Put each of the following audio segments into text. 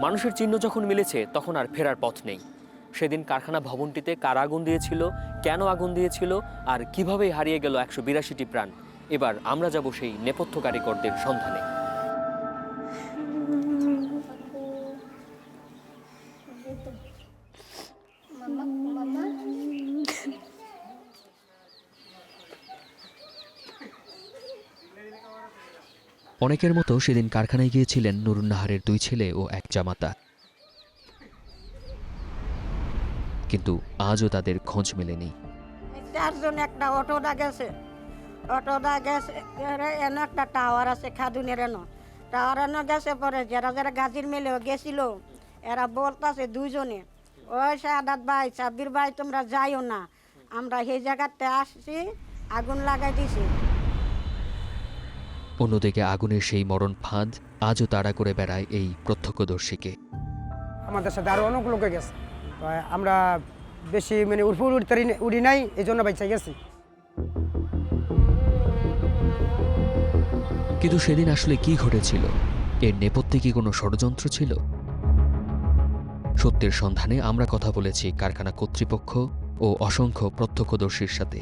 মানুষের চিহ্ন যখন মিলেছে তখন আর ফেরার পথ নেই। সেদিন কারখানা ভবনটিতে কারা আগুন দিয়েছিল, কেন আগুন দিয়েছিল, আর কিভাবে হারিয়ে গেল ১৮২টি প্রাণ। এবার আমরা যাব সেই নেপথ্য কারিগরদের সন্ধানে। অনেকের মতো সেদিন কারখানায় গিয়েছিলেন নুরুন্নাহারের ২ ছেলে ও এক জামাতা, কিন্তু আজও তাদের খোঁজ মেলেনি। 4 জন একটা অটোটা গেছে, এনে একটা টাওয়ার আছে খাদুনের এনো, টাওয়ার এনে গেছে। পরে যারা যারা গাজীর মেলেও গেছিল এরা বলতেছে 2 জনে, ওই সাদাত ভাই, সাব্বির ভাই তোমরা যাইও না, আমরা সেই জায়গাতে আসছি, আগুন লাগাই দিছি। অন্যদিকে আগুনের সেই মরণ ফাঁদ আজও তাড়া করে বেড়ায় এই প্রত্যক্ষদর্শীকে। আমাদের সাথে আরো অনেক লোকে গেছে, আমরা বেশি উড়ি নাই, এই জন্য বাইচা গেছি। কিন্তু সেদিন আসলে কি ঘটেছিল? এর নেপথ্যে কি কোনো ষড়যন্ত্র ছিল? সত্যের সন্ধানে আমরা কথা বলেছি কারখানা কর্তৃপক্ষ ও অসংখ্য প্রত্যক্ষদর্শীর সাথে।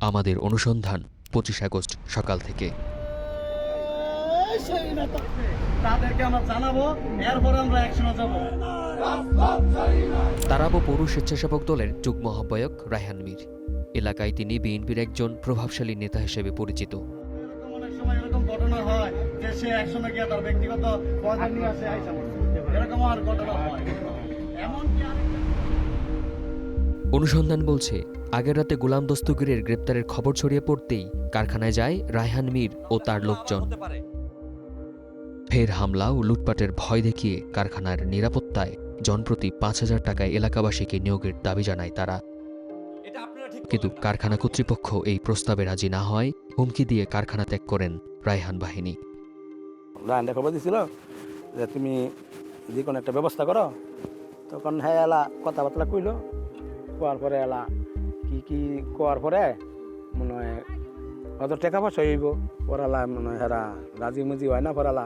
আমাদের অনুসন্ধান ২৫ আগস্ট সকাল থেকে। তারাবো পৌর স্বেচ্ছাসেবক দলের যুগ্ম আহ্বায়ক রায়হান মীর। এলাকায় তিনি বিএনপির একজন প্রভাবশালী নেতা হিসেবে পরিচিত। অনুসন্ধান বলছে, আগের রাতে গোলাম দস্তগীরের গ্রেপ্তারের খবর ছড়িয়ে পড়তেই কারখানায় যায় রায়হান মীর ও তার লোকজন। ফের হামলা ও লুটপাটের ভয় দেখিয়ে কারখানার নিরাপত্তায় জনপ্রতি ৫,০০০ টাকায় এলাকাবাসীকে নিয়োগের দাবি জানায় তারা। কিন্তু কারখানা কর্তৃপক্ষ এই প্রস্তাবে রাজি না হয় হুমকি দিয়ে কারখানা ত্যাগ করেন রায়হান বাহিনী। রায়হানটা খবর দিছিল যে তুমি যে কোনো একটা ব্যবস্থা করো, তখন হ্যাঁ এলা কথাবার্তা কইল, কোয়ার পরে এলা কি কোয়ার পরে মনে হয় অত টাকা পয়সা হইব, পড়ালা মনে হয় হেরা রাজি মুজি হয় না, পড়ালা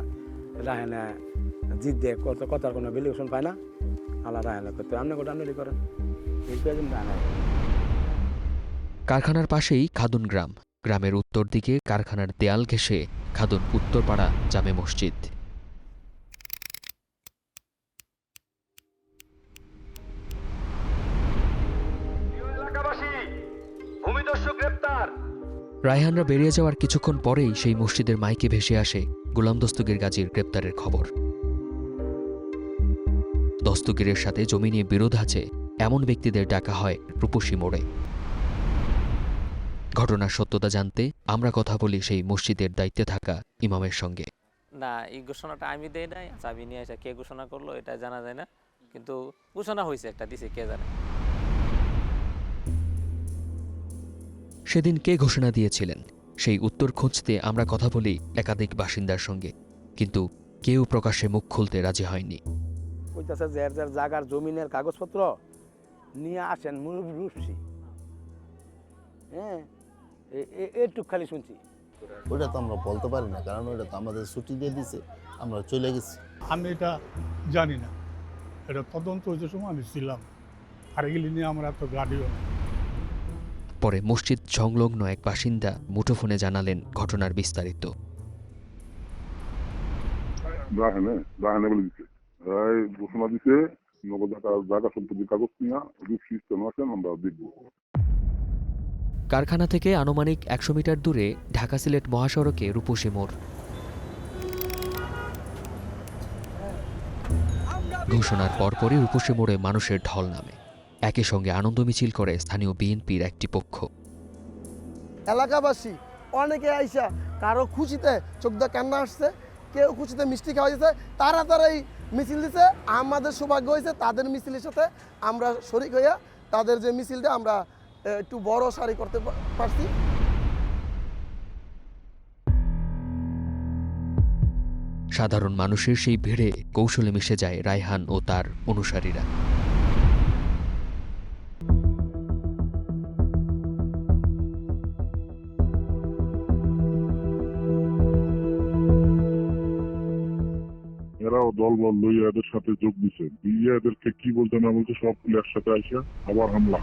রায়হানে জিত দিয়ে কথার কোনো ভ্যালুয়েশন পায় না, আলা রায়হানে করতে আপনি কোটা আপনি করেন এই রায়হান। কারখানার পাশেই খাদুন গ্রাম। গ্রামের উত্তর দিকে কারখানার দেয়াল ঘেঁষে খাদুন উত্তরপাড়া জামে মসজিদ। রায়হানরা বেরিয়ে যাওয়ার কিছুক্ষণ পরেই সেই মসজিদের মাইকে ভেসে আসে গোলাম দস্তগীর গাজীর গ্রেপ্তারের খবর। দস্তগীরের সাথে জমি নিয়ে বিরোধ আছে এমন ব্যক্তিদের ডাকা হয় রূপসী মোড়ে। ঘটনার সত্যতা জানতে আমরা কথা বলি সেই মসজিদের দায়িত্বে থাকা ইমামের সঙ্গে। না, এই ঘোষণাটা আমি দেই নাই, চাবি নিয়ে এসে কে ঘোষণা করলো এটা জানা যায় না, কিন্তু ঘোষণা হয়েছে একটা দিছে, কে জানে। সেদিন কে ঘোষণা দিয়েছিলেন সেই উত্তর খুঁজতে আমরা কথা বলি একাধিক বাসিন্দার সঙ্গে, কিন্তু কেউ প্রকাশ্যে মুখ খুলতে রাজি হয়নি। কইতাছে যার যার জায়গার জমিনের কাগজপত্র নিয়ে আসেন রূপসী, হ্যাঁ একটু খালি শুনছি। ওটা তো আমরা বলতে পারি না, কারণ ওটা তো আমাদের ছুটি দিয়ে দিছে, আমরা চলে গেছি। আমি এটা জানি না, এটা তদন্ত হয়েছে সময় আমি ছিলাম, আর এগুলি নিয়ে আমরা এত গাড়িও না। পরে মসজিদ সংলগ্ন এক বাসিন্দা মুঠোফোনে জানালেন ঘটনার বিস্তারিত। রায়হানে বলে দিচ্ছে, ঘোষণা দিছে জায়গা সম্পত্তির কাগজ নিয়ে রূপসী স্থানে আসেন, আমরা দেখব। কারখানা থেকে আনুমানিক ১০০ মিটার দূরে ঢাকা সিলেট মহাসড়কে রূপসী মোড়। ঘোষণার পরপরই রূপসী মোড়ে মানুষের ঢল নামে। একই সঙ্গে আনন্দ মিছিল করে স্থানীয় বিএনপির একটি পক্ষ। এলাকাবাসী অনেকে আইসা কারো খুশিতে চোখ দা কান্না আসছে, কেউ খুশিতে মিষ্টি খাওয়া যাচ্ছে, তারাই মিছিল দিছে। আমাদের সৌভাগ্য হয়েছে তাদের মিছিলের সাথে আমরা শরিক হইয়া তাদের যে মিছিলটা আমরা একটু বড় সারি করতে পারছি। সাধারণ মানুষের সেই ভিড়ে কৌশলে মিশে যায় রায়হান ও তার অনুসারীরা। এরাও দল বল লইয়া এদের সাথে যোগ দিছে, দিয়ে এদেরকে কি বলতে না বলতে সবগুলো একসাথে আইসা আবার হামলা।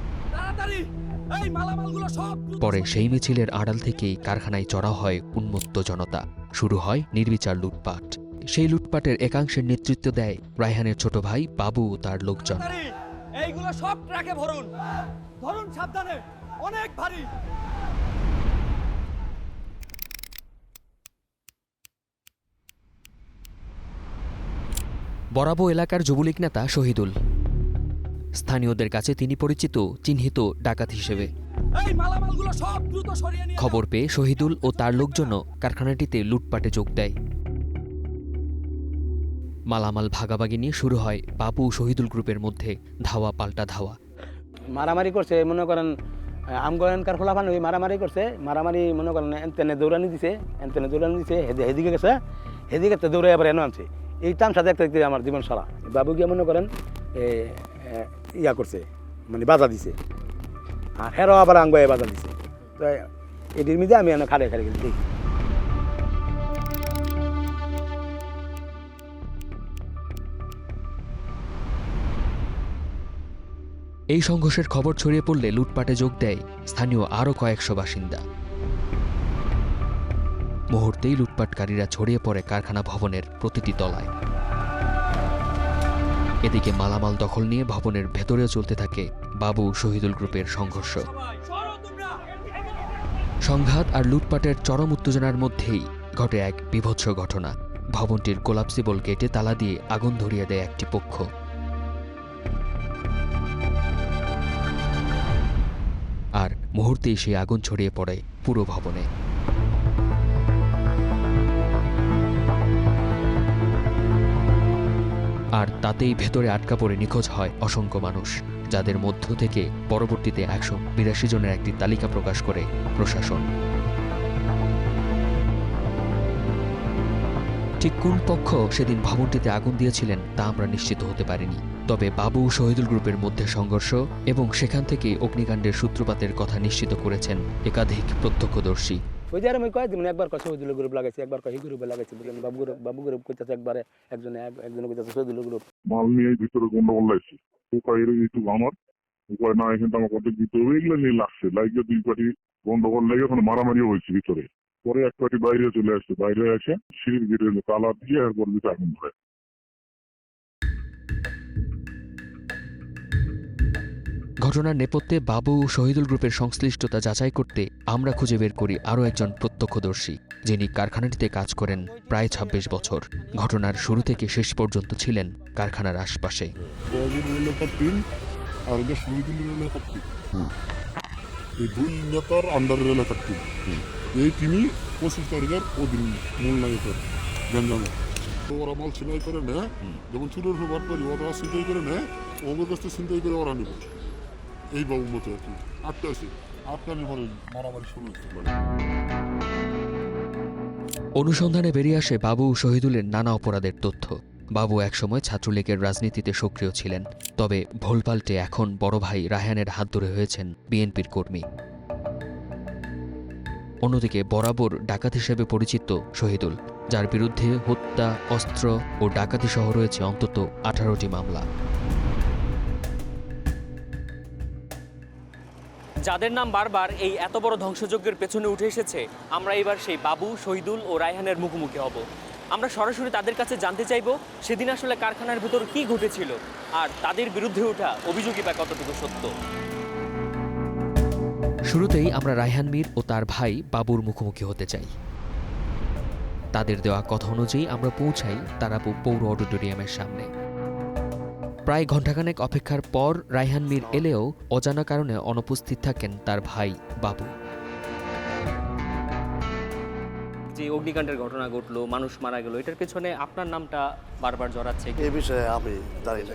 পরে সেই মিছিলের আড়াল থেকেই কারখানায় চড়া হয় উন্মত্ত জনতা, শুরু হয় নির্বিচার লুটপাট। সেই লুটপাটের একাংশের নেতৃত্ব দেয় রায়হানের ছোট ভাই বাবু ও তার লোকজন। এইগুলো সব ট্রাকে ভরুন, ধরুন সাবধানে, অনেক ভারী। বরাবো এলাকার যুবলীগ নেতা শহীদুল, স্থানীয়দের কাছে তিনি পরিচিত চিহ্নিত ডাকাত হিসেবে। এই মালামালগুলো সব দ্রুত সরিয়ে নিয়ে খবর পেয়ে শহীদুল ও তার লোকজনও কারখানাটিতে লুটপাটে যোগ দেয়। মালামাল ভাগাভাগি নিয়ে শুরু হয় বাবু শহীদুল গ্রুপের মধ্যে ধাওয়া পাল্টা ধাওয়া। মারামারি করছে, মনে করেন আমগোয়েনকার খোলাফান ওই মারামারি করছে, মারামারি মনে করেন এনতেনে দৌড়ানি দিছে, হেদিকে গেছে, হেদিকে দৌড়ে আবার এনে আনছে। এই তামসা দেখতে দেখতে আমার জীবন সারা। বাবু গিয়ে মনে করেন ইয়া করছে, মানে বাধা দিছে, আর হেরো আবার আঙ্গায় বাধা দিছে। তো এটির মধ্যে আমি খাড়ে খাড়ে গেছি দেখি। এই সংঘর্ষের খবর ছড়িয়ে পড়লে লুটপাটে যোগ দেয় স্থানীয় আরও কয়েকশো বাসিন্দা। মুহূর্তেই লুটপাটকারীরা ছড়িয়ে পড়ে কারখানা ভবনের প্রতিটি তলায়। এদিকে মালামাল দখল নিয়ে ভবনের ভেতরেও চলতে থাকে বাবু শহীদুল গ্রুপের সংঘর্ষ। সংঘাত আর লুটপাটের চরম উত্তেজনার মধ্যেই ঘটে এক বীভৎস ঘটনা। ভবনটির কোলাপসিবল গেটে তালা দিয়ে আগুন ধরিয়ে দেয় একটি পক্ষ। আর মুহূর্তেই সেই আগুন ছড়িয়ে পড়ে পুরো ভবনে। আর তাতেই ভেতরে আটকা পড়ে নিখোঁজ হয় অসংখ্য মানুষ, যাদের মধ্য থেকে পরবর্তীতে 182 জনের একটি তালিকা প্রকাশ করে প্রশাসন। ঠিক কোন পক্ষ সেদিন ভবনটিতে আগুন দিয়েছিলেন তা আমরা নিশ্চিত হতে পারিনি। তবে বাবু শহীদুল গ্রুপের মধ্যে সংঘর্ষ এবং সেখান থেকেই অগ্নিকাণ্ডের সূত্রপাতের কথা নিশ্চিত করেছেন একাধিক প্রত্যক্ষদর্শী। ওই যে আমি কয়েকদিন একবার শহীদুল গ্রুপ লাগাইছি, একবার কয়েক গ্রুপে লাগাইছি, বললেন বাবু গ্রুপ করতেছে, একবারে একজনে করতেছে শহীদুল গ্রুপ। মাল নিয়ে ভিতরে গন্ডগোল লাগছে, উপায় একটু আমার উপায় না, এখানে আমার কত দিতে হবে এগুলো নিয়ে লাগছে, লাগিয়ে 2 পার্টি গন্ডগোল লেগে ওখানে মারামারিও হয়েছে ভিতরে। পরে 1 পার্টি বাইরে চলে আসছে, বাইরে এসে সিঁড়ির গেটে তালা দিয়ে এরপর দিতে আগুন ধরে। ঘটনার নেপথ্যে বাবু শহীদুল গ্রুপের সংশ্লিষ্টতা যাচাই করতে আমরা খুঁজে বের করি আরও একজন প্রত্যক্ষদর্শী, যিনি কারখানাটিতে কাজ করেন প্রায় 26 বছর। ঘটনার শুরু থেকে শেষ পর্যন্ত ছিলেন কারখানার আশপাশে। এই 2 নেতার আন্ডারের এলাকার টিম, এই টিমই 25 তারিখের অধীন মূল নায়কের গঞ্জামে। তো ওরা মাল ছিনতাই করে নেয়, যেমন চুরের হবার পরে ওরা ছিনতাই করে নেয়, ওদের কাছে ছিনতাই করে ওরা নেবে। এই বাবু মতো আর কি 8টা আছে, 8টা নিয়ে মারামারি শুরু হয়েছে। অনুসন্ধানে বেরিয়ে আসে বাবু শহীদুলের নানা অপরাধের তথ্য। বাবু একসময় ছাত্রলীগের রাজনীতিতে সক্রিয় ছিলেন, তবে ভোলপাল্টে এখন বড় ভাই রায়হানের হাত ধরে হয়েছেন বিএনপির কর্মী। অন্যদিকে বরাবর ডাকাত হিসেবে পরিচিত শহীদুল, যার বিরুদ্ধে হত্যা, অস্ত্র ও ডাকাতি সহ রয়েছে অন্তত 18টি মামলা। যাদের নাম বারবার এই এত বড় ধ্বংসযজ্ঞের পেছনে উঠে এসেছে, আমরা এবার সেই বাবু, শহীদুল ও রায়হানের মুখোমুখি হব। আমরা সরাসরি তাদের কাছে জানতে চাইব সেদিন আসলে কারখানার ভেতর কি ঘটেছিল, আর তাদের বিরুদ্ধে ওঠা অভিযোগই বা কতটুকু সত্য। শুরুতেই আমরা রায়হান মীর ও তার ভাই বাবুর মুখোমুখি হতে চাই। তাদের দেওয়া কথা অনুযায়ী আমরা পৌঁছাই তারাপুর পৌর অডিটোরিয়ামের সামনে। প্রায় ঘণ্টাখানেক অপেক্ষার পর রায়হান মীর এলেও অজানা কারণে অনুপস্থিত থাকেন তার ভাই বাবু। যে অগ্নিকাণ্ডের ঘটনা ঘটলো, মানুষ মারা গেল, এটার পেছনে আপনার নামটা বারবার জড়াচ্ছে। এই বিষয়ে আমি জানি না।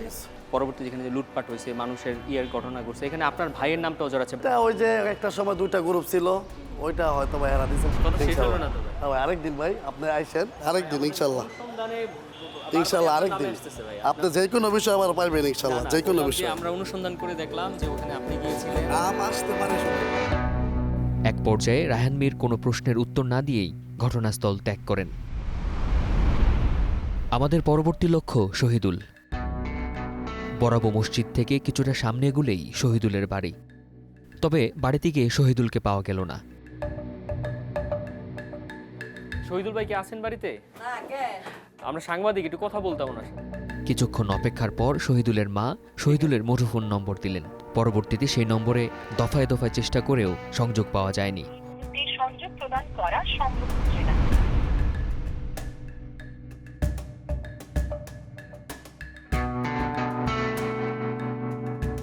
পরবর্তী যেখানে যে লুটপাট হয়েছে, মানুষের ঘটনা ঘটছে, এখানে আপনার ভাইয়ের নামটাও জড়াচ্ছে। ওই যে একটা সময় 2টা গ্রুপ ছিল, ওইটা হয়তো ভাই এরা দিয়েছেন। আরেকদিন ভাই আপনি আইসেন, আরেকদিন ইনশাল্লাহ, ইনশাল্লাহ আরেকদিন আপনি যে কোনো বিষয় আমার পাইবেন ইনশাল্লাহ, যে কোনো বিষয়। আমরা অনুসন্ধান করে দেখলাম যে ওখানে আপনি গিয়েছিলেন। আসতে পারে। এক পর্যায়ে রায়হান মীর কোনো প্রশ্নের উত্তর না দিয়েই ঘটনাস্থল ত্যাগ করেন। আমাদের পরবর্তী লক্ষ্য শহীদুল। বরাবর মসজিদ থেকে কিছুটা সামনে এগুলেই শহীদুলের বাড়ি। তবে বাড়িতে গিয়ে শহীদুলকে পাওয়া গেল না। শহীদুল ভাই কি আছেন বাড়িতে? আমরা সাংবাদিক, একটু কথা বলতাম ওনার সাথে। কিছুক্ষণ অপেক্ষার পর শহীদুলের মা শহীদুলের মুঠোফোন নম্বর দিলেন। পরবর্তীতে সেই নম্বরে দফায় দফায় চেষ্টা করেও সংযোগ পাওয়া যায়নি। সংযোগ প্রদান করা সম্ভব হচ্ছে না।